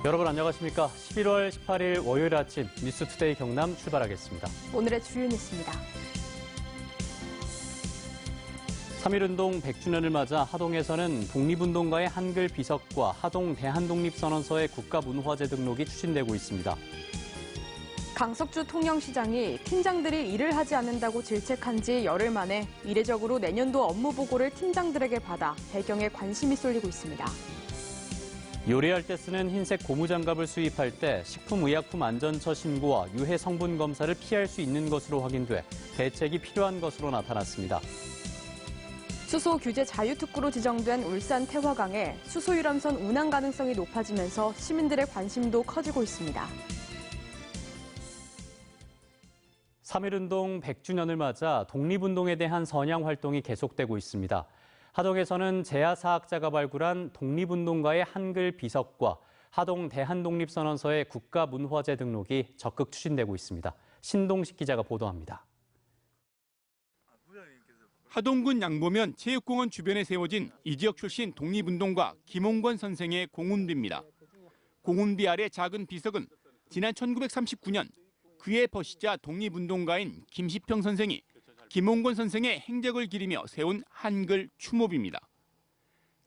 여러분 안녕하십니까? 11월 18일 월요일 아침 뉴스투데이 경남 출발하겠습니다. 오늘의 주요 뉴스입니다. 3.1운동 100주년을 맞아 하동에서는 독립운동가의 한글 비석과 하동 대한독립선언서의 국가문화재 등록이 추진되고 있습니다. 강석주 통영시장이 팀장들이 일을 하지 않는다고 질책한 지 열흘 만에 이례적으로 내년도 업무 보고를 팀장들에게 받아 배경에 관심이 쏠리고 있습니다. 요리할 때 쓰는 흰색 고무장갑을 수입할 때 식품의약품안전처 신고와 유해 성분 검사를 피할 수 있는 것으로 확인돼 대책이 필요한 것으로 나타났습니다. 수소 규제 자유특구로 지정된 울산 태화강에 수소 유람선 운항 가능성이 높아지면서 시민들의 관심도 커지고 있습니다. 3.1운동 100주년을 맞아 독립운동에 대한 선양 활동이 계속되고 있습니다. 하동에서는 재야사학자가 발굴한 독립운동가의 한글 비석과 하동 대한독립선언서의 국가문화재 등록이 적극 추진되고 있습니다. 신동식 기자가 보도합니다. 하동군 양보면 체육공원 주변에 세워진 이 지역 출신 독립운동가 김홍권 선생의 공훈비입니다. 공훈비 아래 작은 비석은 지난 1939년 그의 버시자 독립운동가인 김시평 선생이 김홍권 선생의 행적을 기리며 세운 한글 추모비입니다.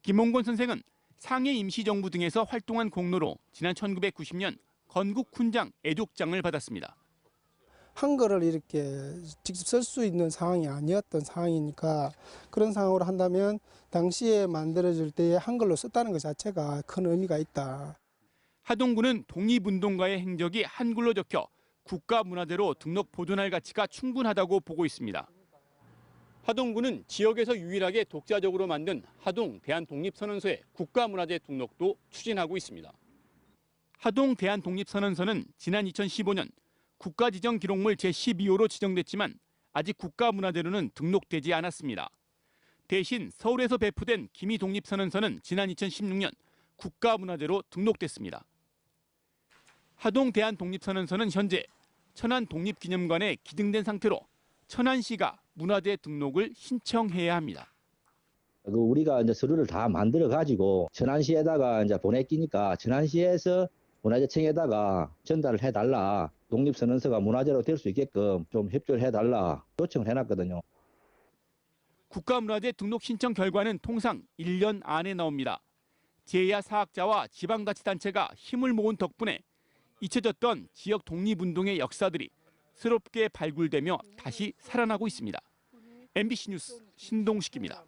김홍권 선생은 상해 임시정부 등에서 활동한 공로로 지난 1990년 건국 훈장 애족장을 받았습니다. 한글을 이렇게 직접 쓸 수 있는 상황이 아니었던 상황이니까 그런 상황으로 한다면 당시에 만들어질 때에 한글로 썼다는 것 자체가 큰 의미가 있다. 하동구는 독립운동가의 행적이 한글로 적혀 국가문화재로 등록 보존할 가치가 충분하다고 보고 있습니다. 하동구는 지역에서 유일하게 독자적으로 만든 하동 대한독립선언서의 국가문화재 등록도 추진하고 있습니다. 하동 대한독립선언서는 지난 2015년 국가지정 기록물 제12호로 지정됐지만 아직 국가문화재로는 등록되지 않았습니다. 대신 서울에서 배포된 기미 독립선언서는 지난 2016년 국가문화재로 등록됐습니다. 하동 대한독립선언서는 현재 천안독립기념관에 기증된 상태로 천안시가 문화재 등록을 신청해야 합니다. 우리가 이제 서류를 다 만들어 가지고 천안시에다가 이제 보냈기니까 천안시에서 문화재청에다가 전달을 해달라. 독립선언서가 문화재로 될 수 있게끔 좀 협조를 해달라 요청을 해놨거든요. 국가문화재 등록 신청 결과는 통상 1년 안에 나옵니다. 제야 사학자와 지방자치단체가 힘을 모은 덕분에 잊혀졌던 지역 독립운동의 역사들이 새롭게 발굴되며 다시 살아나고 있습니다. MBC 뉴스 신동식입니다.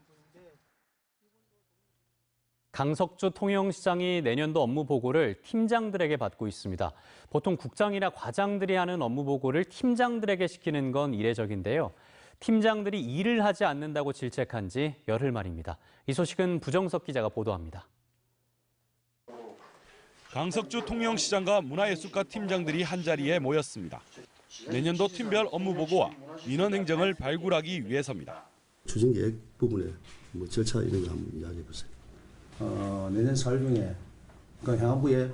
강석주 통영시장이 내년도 업무 보고를 팀장들에게 받고 있습니다. 보통 국장이나 과장들이 하는 업무 보고를 팀장들에게 시키는 건 이례적인데요. 팀장들이 일을 하지 않는다고 질책한 지 열흘 만입니다. 이 소식은 부정석 기자가 보도합니다. 강석주 통영시장과 문화예술가 팀장들이 한자리에 모였습니다. 내년도 팀별 업무 보고와 민원 행정을 발굴하기 위해서입니다. 추진 계획 부분에 절차 이런 거 한번 이야기해 보세요. 내년 4월 중에 그 향후부에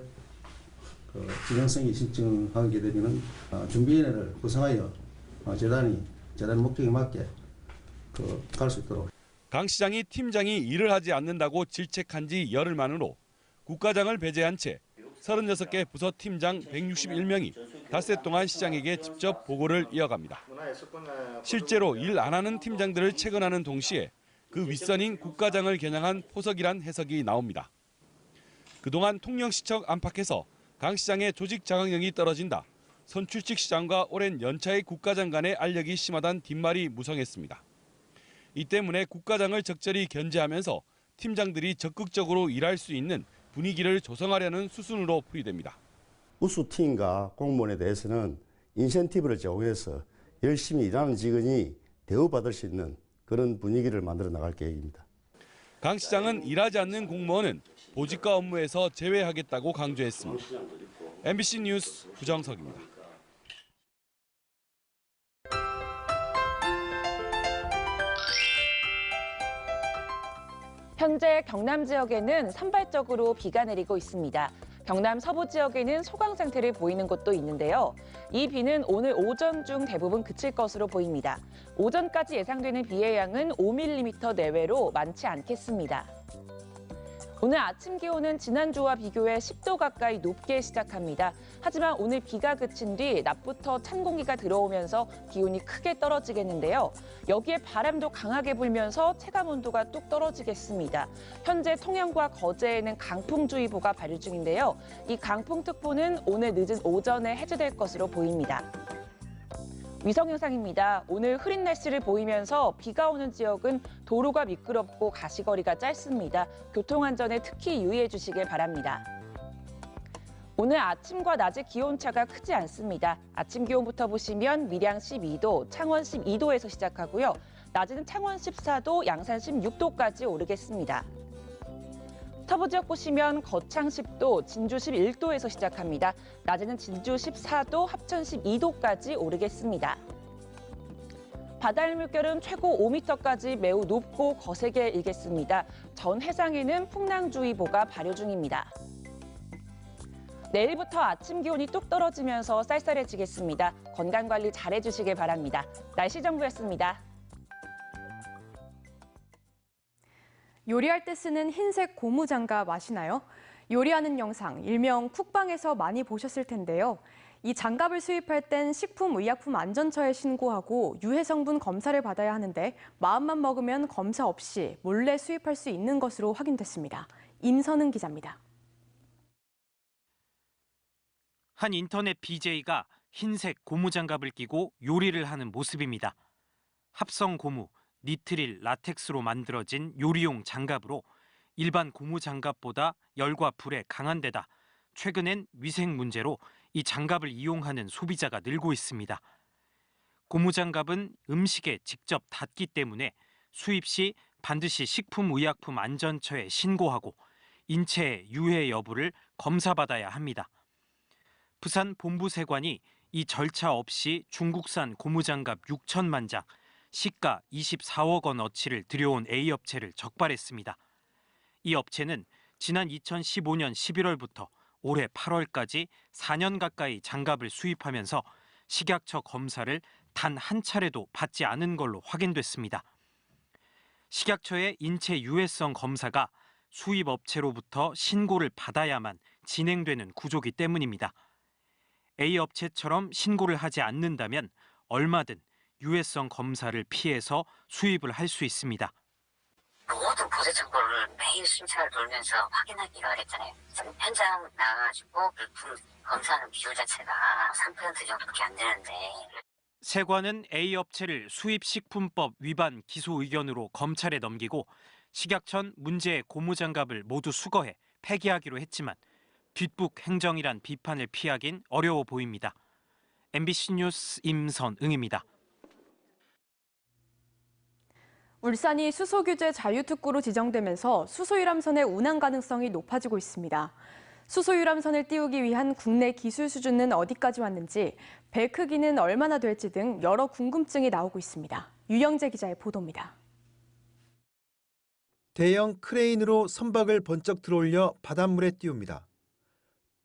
지정성이 신청하게 되면 준비위원회를 구성하여 재단 목적에 맞게 갈 수 있도록. 강 시장이 팀장이 일을 하지 않는다고 질책한 지 열흘 만으로 국과장을 배제한 채 36개 부서 팀장 161명이 닷새 동안 시장에게 직접 보고를 이어갑니다. 실제로 일 안 하는 팀장들을 체근하는 동시에 그 윗선인 국과장을 겨냥한 포석이란 해석이 나옵니다. 그동안 통영시청 안팎에서 강 시장의 조직 장악력이 떨어진다. 선출직 시장과 오랜 연차의 국과장 간의 알력이 심하다는 뒷말이 무성했습니다. 이 때문에 국과장을 적절히 견제하면서 팀장들이 적극적으로 일할 수 있는 분위기를 조성하려는 수순으로 풀이됩니다. 우수팀과 공무원에 대해서는 인센티브를 제공해서 열심히 일하는 직원이 대우받을 수 있는 그런 분위기를 만들어 나갈 계획입니다. 강 시장은 일하지 않는 공무원은 보직과 업무에서 제외하겠다고 강조했습니다. MBC 뉴스 부정석입니다. 현재 경남 지역에는 산발적으로 비가 내리고 있습니다. 경남 서부 지역에는 소강 상태를 보이는 곳도 있는데요. 이 비는 오늘 오전 중 대부분 그칠 것으로 보입니다. 오전까지 예상되는 비의 양은 5mm 내외로 많지 않겠습니다. 오늘 아침 기온은 지난주와 비교해 10도 가까이 높게 시작합니다. 하지만 오늘 비가 그친 뒤 낮부터 찬 공기가 들어오면서 기온이 크게 떨어지겠는데요. 여기에 바람도 강하게 불면서 체감 온도가 뚝 떨어지겠습니다. 현재 통영과 거제에는 강풍주의보가 발효 중인데요. 이 강풍특보는 오늘 늦은 오전에 해제될 것으로 보입니다. 위성 영상입니다. 오늘 흐린 날씨를 보이면서 비가 오는 지역은 도로가 미끄럽고 가시거리가 짧습니다. 교통안전에 특히 유의해 주시길 바랍니다. 오늘 아침과 낮의 기온차가 크지 않습니다. 아침 기온부터 보시면 밀양 12도, 창원 12도에서 시작하고요. 낮에는 창원 14도, 양산 16도까지 오르겠습니다. 서부 지역 보시면 거창 10도, 진주 11도에서 시작합니다. 낮에는 진주 14도, 합천 12도까지 오르겠습니다. 바다의 물결은 최고 5m까지 매우 높고 거세게 일겠습니다. 전 해상에는 풍랑주의보가 발효 중입니다. 내일부터 아침 기온이 뚝 떨어지면서 쌀쌀해지겠습니다. 건강관리 잘해주시길 바랍니다. 날씨 정보였습니다. 요리할 때 쓰는 흰색 고무장갑 아시나요? 요리하는 영상, 일명 쿡방에서 많이 보셨을 텐데요. 이 장갑을 수입할 땐 식품의약품안전처에 신고하고 유해 성분 검사를 받아야 하는데 마음만 먹으면 검사 없이 몰래 수입할 수 있는 것으로 확인됐습니다. 임선은 기자입니다. 한 인터넷 BJ가 흰색 고무장갑을 끼고 요리를 하는 모습입니다. 합성 고무, 니트릴, 라텍스로 만들어진 요리용 장갑으로 일반 고무장갑보다 열과 불에 강한 데다 최근엔 위생 문제로 이 장갑을 이용하는 소비자가 늘고 있습니다. 고무장갑은 음식에 직접 닿기 때문에 수입 시 반드시 식품의약품안전처에 신고하고 인체의 유해 여부를 검사받아야 합니다. 부산 본부세관이 이 절차 없이 중국산 고무장갑 6천만 장, 시가 24억 원어치를 들여온 A업체를 적발했습니다. 이 업체는 지난 2015년 11월부터 올해 8월까지 4년 가까이 장갑을 수입하면서 식약처 검사를 단 한 차례도 받지 않은 걸로 확인됐습니다. 식약처의 인체 유해성 검사가 수입업체로부터 신고를 받아야만 진행되는 구조기 때문입니다. A업체처럼 신고를 하지 않는다면 얼마든 유해성 검사를 피해서 수입을 할 수 있습니다. 모든 보세 창고를 매일 순찰을 돌면서 확인하기가 어렵잖아요. 현장 나가가지고 물품 검사하는 비율 자체가 3% 정도밖에 안 되는데. 세관은 A업체를 수입식품법 위반 기소 의견으로 검찰에 넘기고 식약처는 문제의 고무장갑을 모두 수거해 폐기하기로 했지만 뒷북 행정이란 비판을 피하긴 어려워 보입니다. MBC 뉴스 임선응입니다. 울산이 수소규제 자유특구로 지정되면서 수소유람선의 운항 가능성이 높아지고 있습니다. 수소유람선을 띄우기 위한 국내 기술 수준은 어디까지 왔는지, 배 크기는 얼마나 될지 등 여러 궁금증이 나오고 있습니다. 유영재 기자의 보도입니다. 대형 크레인으로 선박을 번쩍 들어올려 바닷물에 띄웁니다.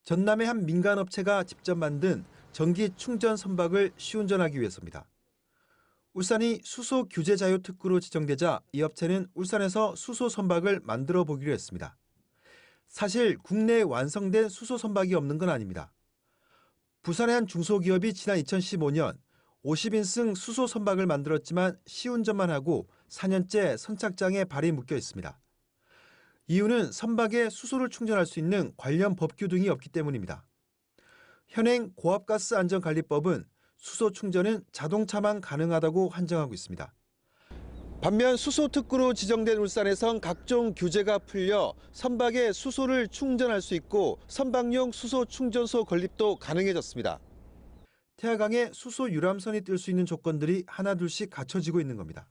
전남의 한 민간업체가 직접 만든 전기 충전 선박을 시운전하기 위해서입니다. 울산이 수소 규제 자유 특구로 지정되자 이 업체는 울산에서 수소 선박을 만들어 보기로 했습니다. 사실 국내에 완성된 수소 선박이 없는 건 아닙니다. 부산의 한 중소기업이 지난 2015년 50인승 수소 선박을 만들었지만 시운전만 하고 4년째 선착장에 발이 묶여 있습니다. 이유는 선박에 수소를 충전할 수 있는 관련 법규 등이 없기 때문입니다. 현행 고압가스안전관리법은 수소 충전은 자동차만 가능하다고 한정하고 있습니다. 반면 수소 특구로 지정된 울산에선 각종 규제가 풀려 선박에 수소를 충전할 수 있고 선박용 수소 충전소 건립도 가능해졌습니다. 태화강에 수소 유람선이 뜰 수 있는 조건들이 하나둘씩 갖춰지고 있는 겁니다.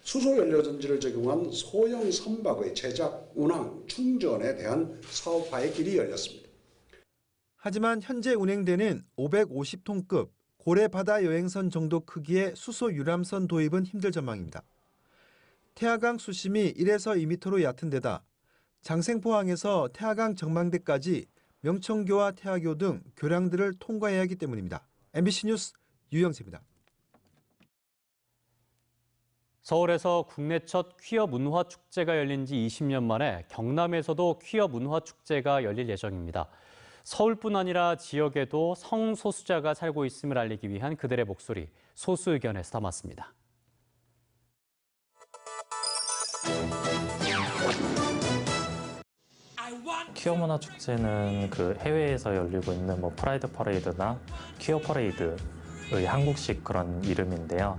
수소 연료전지를 적용한 소형 선박의 제작, 운항, 충전에 대한 사업화의 길이 열렸습니다. 하지만 현재 운행되는 550톤급 고래바다 여행선 정도 크기의 수소 유람선 도입은 힘들 전망입니다. 태화강 수심이 1에서 2m로 얕은 데다 장생포항에서 태화강 정망대까지 명청교와 태화교 등 교량들을 통과해야 하기 때문입니다. MBC 뉴스 유영재입니다. 서울에서 국내 첫 퀴어 문화 축제가 열린 지 20년 만에 경남에서도 퀴어 문화 축제가 열릴 예정입니다. 서울뿐 아니라 지역에도 성소수자가 살고 있음을 알리기 위한 그들의 목소리, 소수 의견에서 담았습니다. 퀴어 문화 축제는 그 해외에서 열리고 있는 뭐 프라이드 퍼레이드나 퀴어 퍼레이드의 한국식 그런 이름인데요.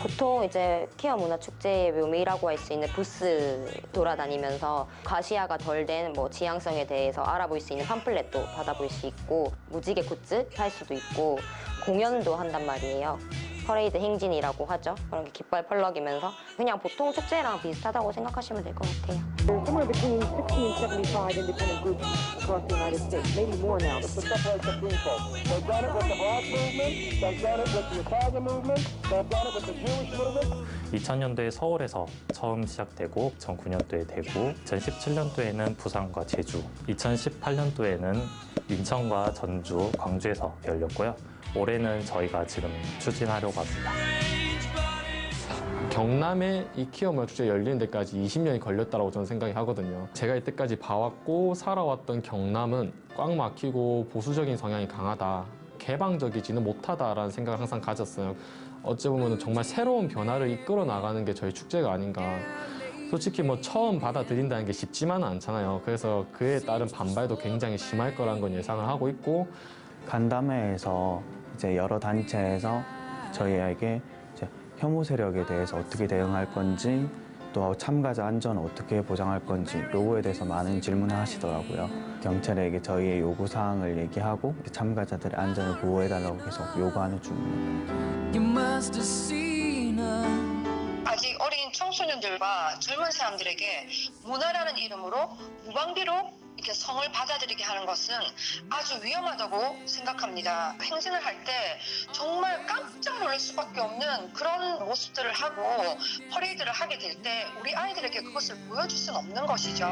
보통 이제 퀴어 문화 축제의 묘미라고 할 수 있는 부스 돌아다니면서 과시화가 덜 된 뭐 지향성에 대해서 알아볼 수 있는 팜플렛도 받아볼 수 있고 무지개 굿즈 살 수도 있고 공연도 한단 말이에요. 퍼레이드 행진이라고 하죠. 그런 게 깃발 펄럭이면서 그냥 보통 축제랑 비슷하다고 생각하시면 될 것 같아요. Somewhere between 60 and 75 independent groups across the United States, maybe more now. It's the separation of green folks. They've done it with the Black movement, they've done it with the Italian movement, they've done it with the Jewish movement. 2000년도에 서울에서 처음 시작되고 2009년도에 대구, 2017년도에는 부산과 제주, 2018년도에는 인천과 전주, 광주에서 열렸고요. 올해는 저희가 지금 추진하려고 합니다. 경남에 이 퀴어 문화 축제 열리는 데까지 20년이 걸렸다고 저는 생각이 하거든요. 제가 이때까지 봐왔고 살아왔던 경남은 꽉 막히고 보수적인 성향이 강하다, 개방적이지는 못하다라는 생각을 항상 가졌어요. 어찌 보면 정말 새로운 변화를 이끌어 나가는 게 저희 축제가 아닌가. 솔직히 뭐 처음 받아들인다는 게 쉽지만은 않잖아요. 그래서 그에 따른 반발도 굉장히 심할 거라는 건 예상을 하고 있고, 간담회에서 이제 여러 단체에서 저희에게 이제 혐오 세력에 대해서 어떻게 대응할 건지, 또 참가자 안전을 어떻게 보장할 건지 요거에 대해서 많은 질문을 하시더라고요. 경찰에게 저희의 요구 사항을 얘기하고 참가자들의 안전을 보호해달라고 계속 요구하는 중입니다. 아직 어린 청소년들과 젊은 사람들에게 문화라는 이름으로 무방비로 이렇게 성을 받아들이게 하는 것은 아주 위험하다고 생각합니다. 행진을 할 때 정말 깜짝 놀랄 수밖에 없는 그런 모습들을 하고 퍼레이드를 하게 될 때 우리 아이들에게 그것을 보여줄 수는 없는 것이죠.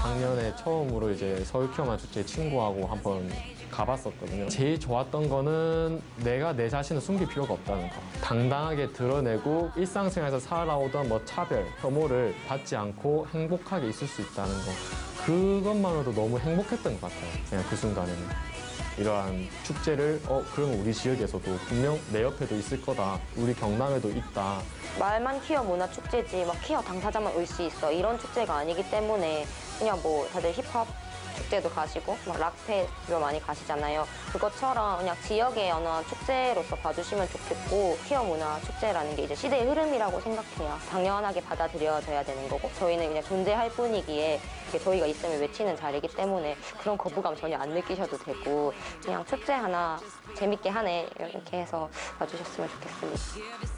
작년에 처음으로 이제 서울 퀴어 문화 축제 친구하고 한번 가봤었거든요. 제일 좋았던 거는 내가 내 자신을 숨길 필요가 없다는 거. 당당하게 드러내고 일상생활에서 살아오던 뭐 차별, 혐오를 받지 않고 행복하게 있을 수 있다는 거. 그것만으로도 너무 행복했던 것 같아요. 그냥 그 순간에는. 이러한 축제를 그러면 우리 지역에서도 분명 내 옆에도 있을 거다. 우리 경남에도 있다. 말만 퀴어 문화 축제지 막 퀴어 당사자만 올 수 있어 이런 축제가 아니기 때문에 그냥 뭐 다들 힙합 축제도 가시고 막 락 페스티벌 많이 가시잖아요. 그것처럼 그냥 지역의 어느 축제로서 봐주시면 좋겠고, 퀴어 문화 축제라는 게 이제 시대의 흐름이라고 생각해요. 당연하게 받아들여져야 되는 거고, 저희는 그냥 존재할 뿐이기에 저희가 있으면 외치는 자리이기 때문에 그런 거부감 전혀 안 느끼셔도 되고, 그냥 축제 하나 재밌게 하네 이렇게 해서 봐주셨으면 좋겠습니다.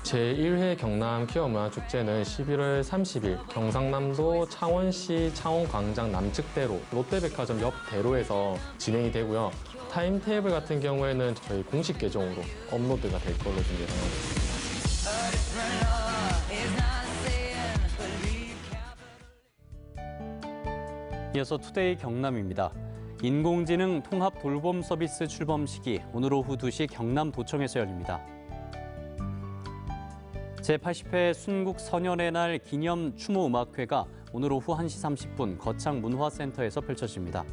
제1회 경남 퀴어 문화 축제는 11월 30일 경상남도 창원시 창원광장 남측대로 롯데백화점 옆 대로에서 진행이 되고요. 타임테이블 같은 경우에는 저희 공식 계정으로 업로드가 될 걸로 좀 예상하고 있습니다. 이어서 투데이 경남입니다. 인공지능 통합 돌봄 서비스 출범식이 오늘 오후 2시 경남도청에서 열립니다. 제80회 순국 선열의 날 기념 추모음악회가 오늘 오후 1시 30분 거창문화센터에서 펼쳐집니다.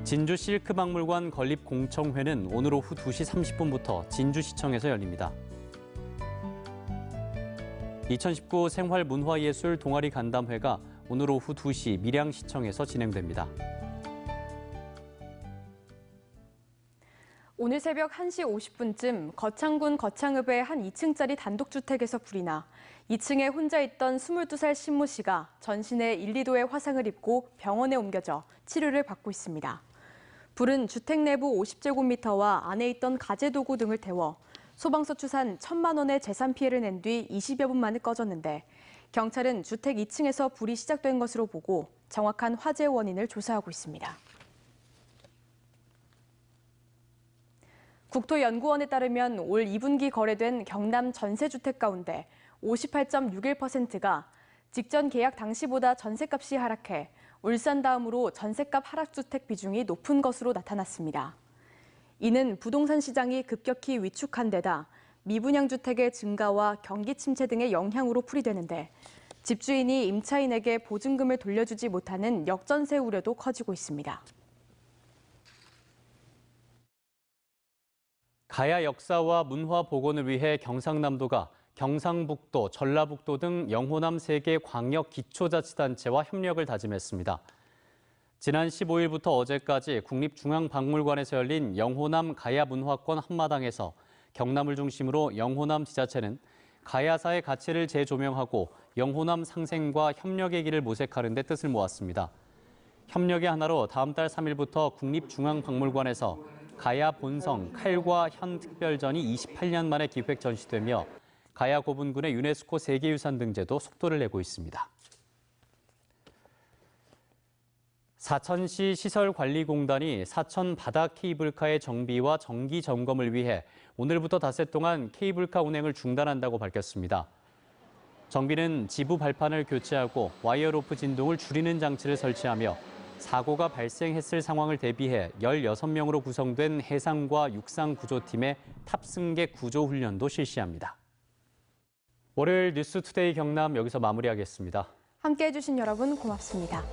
진주 실크박물관 건립공청회는 오늘 오후 2시 30분부터 진주시청에서 열립니다. 2019 생활문화예술 동아리 간담회가 오늘 오후 2시 밀양시청에서 진행됩니다. 오늘 새벽 1시 50분쯤 거창군 거창읍의 한 2층짜리 단독주택에서 불이 나 2층에 혼자 있던 22살 신모 씨가 전신에 1, 2도의 화상을 입고 병원에 옮겨져 치료를 받고 있습니다. 불은 주택 내부 50제곱미터와 안에 있던 가재도구 등을 태워 소방서 추산 1,000만 원의 재산 피해를 낸 뒤 20여 분 만에 꺼졌는데, 경찰은 주택 2층에서 불이 시작된 것으로 보고 정확한 화재 원인을 조사하고 있습니다. 국토연구원에 따르면 올 2분기 거래된 경남 전세주택 가운데 58.61%가 직전 계약 당시보다 전세값이 하락해 울산 다음으로 전셋값 하락주택 비중이 높은 것으로 나타났습니다. 이는 부동산 시장이 급격히 위축한 데다 미분양 주택의 증가와 경기 침체 등의 영향으로 풀이되는데 집주인이 임차인에게 보증금을 돌려주지 못하는 역전세 우려도 커지고 있습니다. 가야 역사와 문화 복원을 위해 경상남도가 경상북도, 전라북도 등 영호남 3개 광역 기초자치단체와 협력을 다짐했습니다. 지난 15일부터 어제까지 국립중앙박물관에서 열린 영호남 가야문화권 한마당에서 경남을 중심으로 영호남 지자체는 가야사의 가치를 재조명하고 영호남 상생과 협력의 길을 모색하는 데 뜻을 모았습니다. 협력의 하나로 다음 달 3일부터 국립중앙박물관에서 가야 본성 칼과 현 특별전이 28년 만에 기획 전시되며 가야 고분군의 유네스코 세계유산 등재도 속도를 내고 있습니다. 사천시 시설관리공단이 사천 바다 케이블카의 정비와 정기 점검을 위해 오늘부터 닷새 동안 케이블카 운행을 중단한다고 밝혔습니다. 정비는 지부 발판을 교체하고 와이어로프 진동을 줄이는 장치를 설치하며 사고가 발생했을 상황을 대비해 16명으로 구성된 해상과 육상 구조팀의 탑승객 구조 훈련도 실시합니다. 월요일 뉴스투데이 경남 여기서 마무리하겠습니다. 함께해 주신 여러분 고맙습니다.